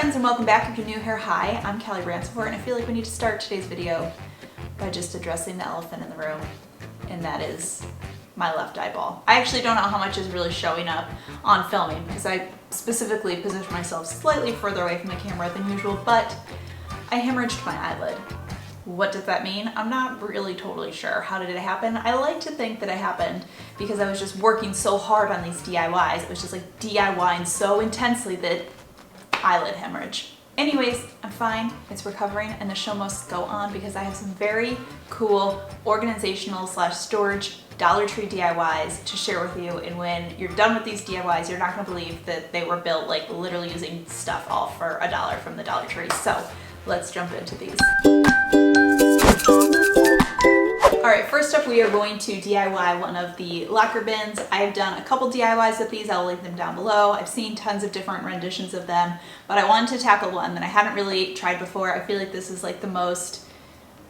friends, and welcome back. If you're new here, hi, I'm Kallie Branciforte, and I feel like we need to start today's video by just addressing the elephant in the room, and that is my left eyeball. I actually don't know how much is really showing up on filming because I specifically positioned myself slightly further away from the camera than usual, but I hemorrhaged my eyelid. What does that mean? I'm not really totally sure. How did it happen? I like to think that it happened because I was just working so hard on these DIYs. It was just like DIYing so intensely that eyelid hemorrhage. Anyways, I'm fine, it's recovering, and the show must go on because I have some very cool organizational / storage Dollar Tree DIYs to share with you, and when you're done with these DIYs, you're not gonna believe that they were built like literally using stuff all for $1 from the Dollar Tree. So let's jump into these. Alright, first up we are going to DIY one of the locker bins. I've done a couple DIYs with these, I'll link them down below. I've seen tons of different renditions of them, but I wanted to tackle one that I hadn't really tried before. I feel like this is like the most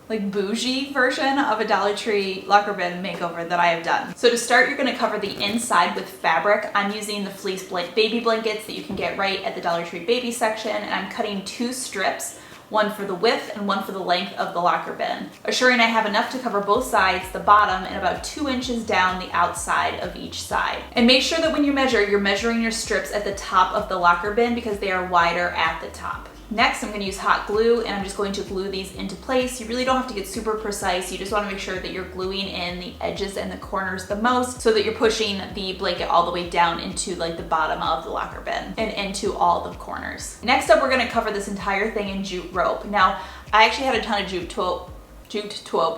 bougie version of a Dollar Tree locker bin makeover that I have done. So to start, you're going to cover the inside with fabric. I'm using the fleece baby blankets that you can get right at the Dollar Tree baby section, and I'm cutting 2 strips. One for the width and one for the length of the locker bin, assuring I have enough to cover both sides, the bottom, and about 2 inches down the outside of each side. And make sure that when you measure, you're measuring your strips at the top of the locker bin because they are wider at the top. Next, I'm going to use hot glue, and I'm just going to glue these into place. You really don't have to get super precise. You just want to make sure that you're gluing in the edges and the corners the most so that you're pushing the blanket all the way down into like the bottom of the locker bin and into all the corners. Next up, we're going to cover this entire thing in jute rope. Now, I actually had a ton of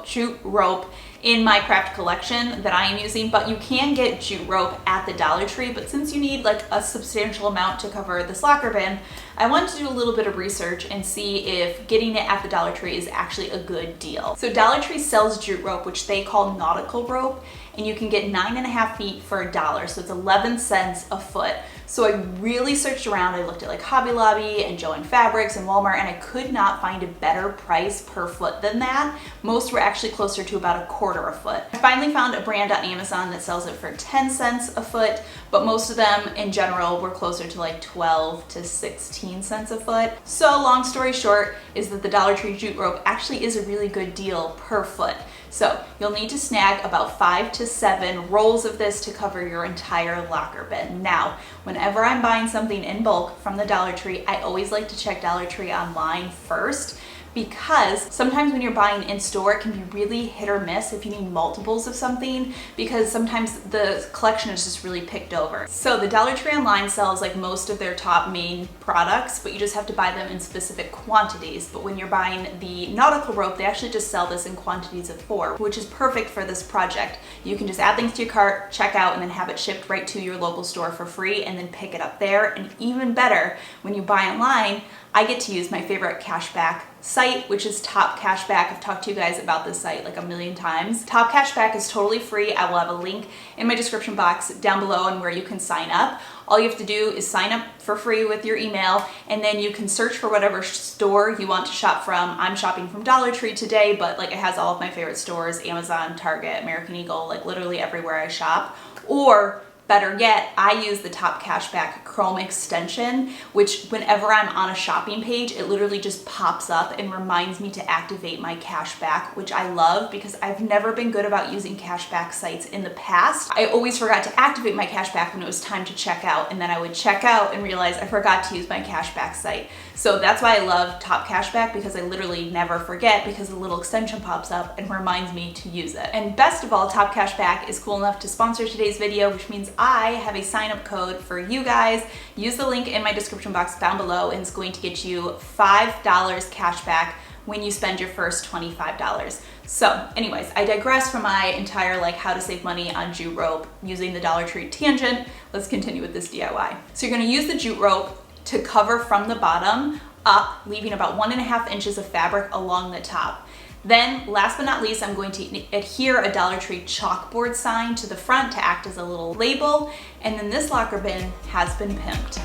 jute rope in my craft collection that I am using, but you can get jute rope at the Dollar Tree. But since you need like a substantial amount to cover this locker bin, I wanted to do a little bit of research and see if getting it at the Dollar Tree is actually a good deal. So Dollar Tree sells jute rope, which they call nautical rope, and you can get 9.5 feet for $1, so it's 11 cents a foot. So I really searched around. I looked at like Hobby Lobby and Joann Fabrics and Walmart, and I could not find a better price per foot than that. Most were actually closer to about $1/4 a foot. I finally found a brand on Amazon that sells it for 10 cents a foot, but most of them in general were closer to like 12 to 16 cents a foot. So long story short is that the Dollar Tree jute rope actually is a really good deal per foot. So you'll need to snag about 5 to 7 rolls of this to cover your entire locker bin. Now, whenever I'm buying something in bulk from the Dollar Tree, I always like to check Dollar Tree online first, because sometimes when you're buying in store, it can be really hit or miss if you need multiples of something, because sometimes the collection is just really picked over. So the Dollar Tree online sells like most of their top main products, but you just have to buy them in specific quantities. But when you're buying the nautical rope, they actually just sell this in quantities of 4, which is perfect for this project. You can just add things to your cart, check out, and then have it shipped right to your local store for free, and then pick it up there. And even better, when you buy online, I get to use my favorite cashback site, which is Top Cashback. I've talked to you guys about this site like a million times. Top Cashback is totally free. I will have a link in my description box down below and where you can sign up. All you have to do is sign up for free with your email, and then you can search for whatever store you want to shop from. I'm shopping from Dollar Tree today, but like it has all of my favorite stores: Amazon, Target, American Eagle, like literally everywhere I shop. Or better yet, I use the Top Cashback Chrome extension, which whenever I'm on a shopping page, it literally just pops up and reminds me to activate my cashback, which I love because I've never been good about using cashback sites in the past. I always forgot to activate my cashback when it was time to check out, and then I would check out and realize I forgot to use my cashback site. So that's why I love Top Cashback, because I literally never forget because the little extension pops up and reminds me to use it. And best of all, Top Cashback is cool enough to sponsor today's video, which means I have a sign-up code for you guys. Use the link in my description box down below, and it's going to get you $5 cash back when you spend your first $25. So anyways, I digress from my entire like how to save money on jute rope using the Dollar Tree tangent. Let's continue with this DIY. So you're gonna use the jute rope to cover from the bottom up, leaving about 1.5 inches of fabric along the top. Then, last but not least, I'm going to adhere a Dollar Tree chalkboard sign to the front to act as a little label, and then this locker bin has been pimped.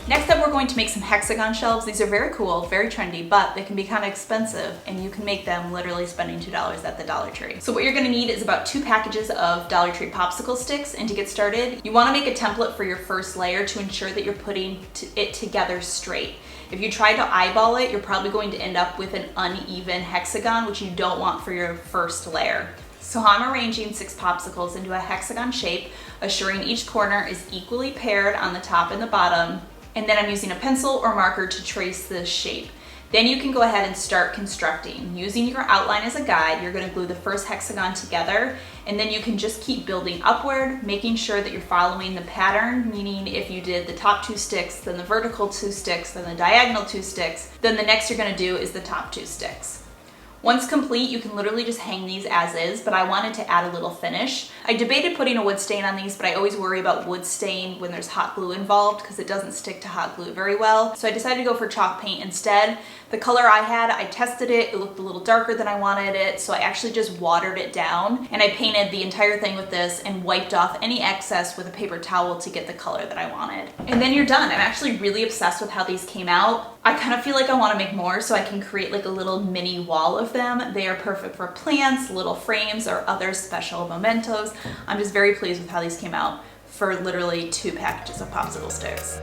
Next up, we're going to make some hexagon shelves. These are very cool, very trendy, but they can be kind of expensive, and you can make them literally spending $2 at the Dollar Tree. So what you're gonna need is about 2 packages of Dollar Tree popsicle sticks, and to get started, you wanna make a template for your first layer to ensure that you're putting it together straight. If you try to eyeball it, you're probably going to end up with an uneven hexagon, which you don't want for your first layer. So I'm arranging 6 popsicles into a hexagon shape, assuring each corner is equally paired on the top and the bottom, and then I'm using a pencil or marker to trace the shape. Then you can go ahead and start constructing. Using your outline as a guide, you're gonna glue the first hexagon together, and then you can just keep building upward, making sure that you're following the pattern, meaning if you did the top 2 sticks, then the vertical 2 sticks, then the diagonal 2 sticks, then the next you're gonna do is the top 2 sticks. Once complete, you can literally just hang these as is, but I wanted to add a little finish. I debated putting a wood stain on these, but I always worry about wood stain when there's hot glue involved because it doesn't stick to hot glue very well. So I decided to go for chalk paint instead. The color I had, I tested it, it looked a little darker than I wanted it, so I actually just watered it down, and I painted the entire thing with this and wiped off any excess with a paper towel to get the color that I wanted. And then you're done. I'm actually really obsessed with how these came out. I kind of feel like I want to make more so I can create like a little mini wall of them. They are perfect for plants, little frames, or other special mementos. I'm just very pleased with how these came out for literally 2 packages of popsicle sticks.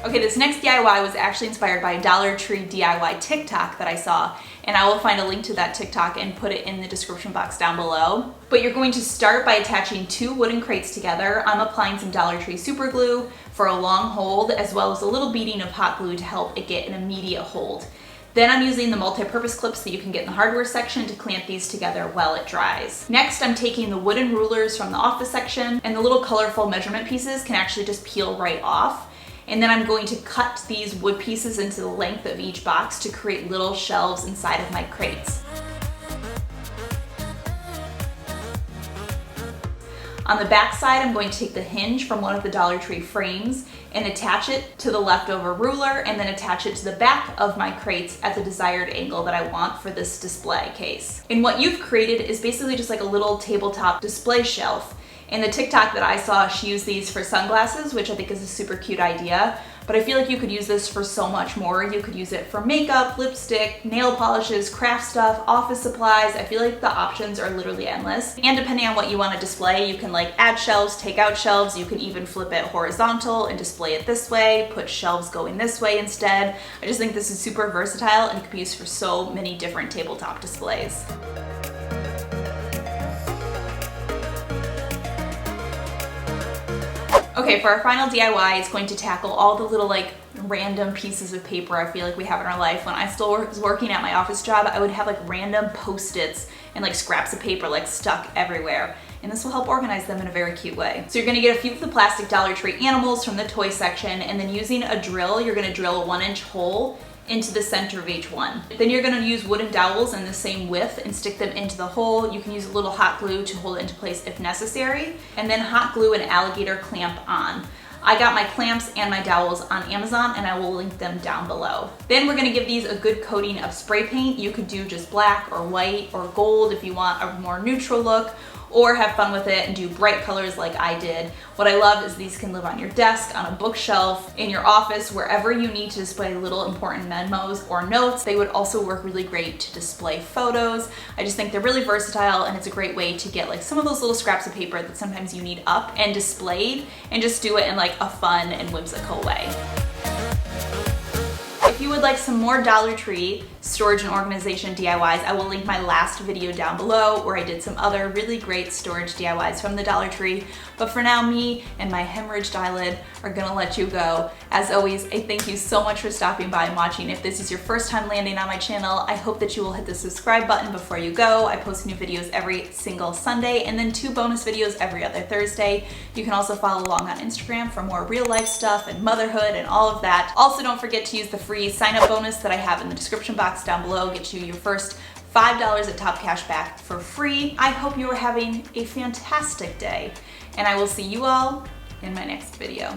Okay, this next DIY was actually inspired by a Dollar Tree DIY TikTok that I saw, and I will find a link to that TikTok and put it in the description box down below. But you're going to start by attaching 2 wooden crates together. I'm applying some Dollar Tree super glue for a long hold, as well as a little beading of hot glue to help it get an immediate hold. Then I'm using the multi-purpose clips that you can get in the hardware section to clamp these together while it dries. Next, I'm taking the wooden rulers from the office section, and the little colorful measurement pieces can actually just peel right off. And then I'm going to cut these wood pieces into the length of each box to create little shelves inside of my crates. On the back side, I'm going to take the hinge from one of the Dollar Tree frames and attach it to the leftover ruler, and then attach it to the back of my crates at the desired angle that I want for this display case. And what you've created is basically just like a little tabletop display shelf. In the TikTok that I saw, she used these for sunglasses, which I think is a super cute idea, but I feel like you could use this for so much more. You could use it for makeup, lipstick, nail polishes, craft stuff, office supplies. I feel like the options are literally endless. And depending on what you want to display, you can like add shelves, take out shelves. You can even flip it horizontal and display it this way, put shelves going this way instead. I just think this is super versatile and it could be used for so many different tabletop displays. Okay, for our final DIY, it's going to tackle all the little like random pieces of paper I feel like we have in our life. When I still was working at my office job, I would have like random Post-its and like scraps of paper like stuck everywhere. And this will help organize them in a very cute way. So you're gonna get a few of the plastic Dollar Tree animals from the toy section, and then using a drill, you're gonna drill a 1-inch hole into the center of each one. Then you're gonna use wooden dowels in the same width and stick them into the hole. You can use a little hot glue to hold it into place if necessary, and then hot glue an alligator clamp on. I got my clamps and my dowels on Amazon, and I will link them down below. Then we're gonna give these a good coating of spray paint. You could do just black or white or gold if you want a more neutral look, or have fun with it and do bright colors like I did. What I love is these can live on your desk, on a bookshelf, in your office, wherever you need to display little important memos or notes. They would also work really great to display photos. I just think they're really versatile, and it's a great way to get like some of those little scraps of paper that sometimes you need up and displayed, and just do it in like a fun and whimsical way. If you would like some more Dollar Tree storage and organization DIYs, I will link my last video down below where I did some other really great storage DIYs from the Dollar Tree. But for now, me and my hemorrhaged eyelid are gonna let you go. As always, I thank you so much for stopping by and watching. If this is your first time landing on my channel, I hope that you will hit the subscribe button before you go. I post new videos every single Sunday, and then 2 bonus videos every other Thursday. You can also follow along on Instagram for more real life stuff and motherhood and all of that. Also, don't forget to use the free sign up bonus that I have in the description box down below. Get you your first $5 at Top Cash back for free. I hope you are having a fantastic day, and I will see you all in my next video.